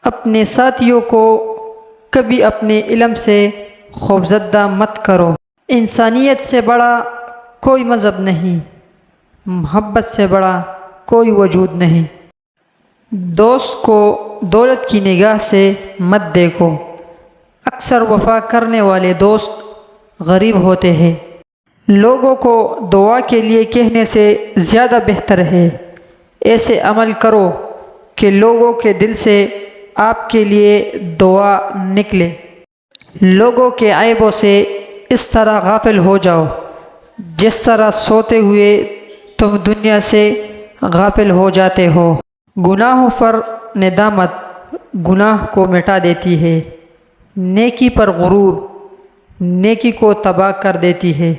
اپنے ساتھیوں کو کبھی اپنے علم سے خوفزدہ مت کرو۔ انسانیت سے بڑا کوئی مذہب نہیں، محبت سے بڑا کوئی وجود نہیں۔ دوست کو دولت کی نگاہ سے مت دیکھو، اکثر وفا کرنے والے دوست غریب ہوتے ہیں۔ لوگوں کو دعا کے لیے کہنے سے زیادہ بہتر ہے ایسے عمل کرو کہ لوگوں کے دل سے آپ کے لیے دعا نکلے۔ لوگوں کے عیبوں سے اس طرح غافل ہو جاؤ جس طرح سوتے ہوئے تم دنیا سے غافل ہو جاتے ہو۔ گناہوں پر ندامت گناہ کو مٹا دیتی ہے، نیکی پر غرور نیکی کو تباہ کر دیتی ہے۔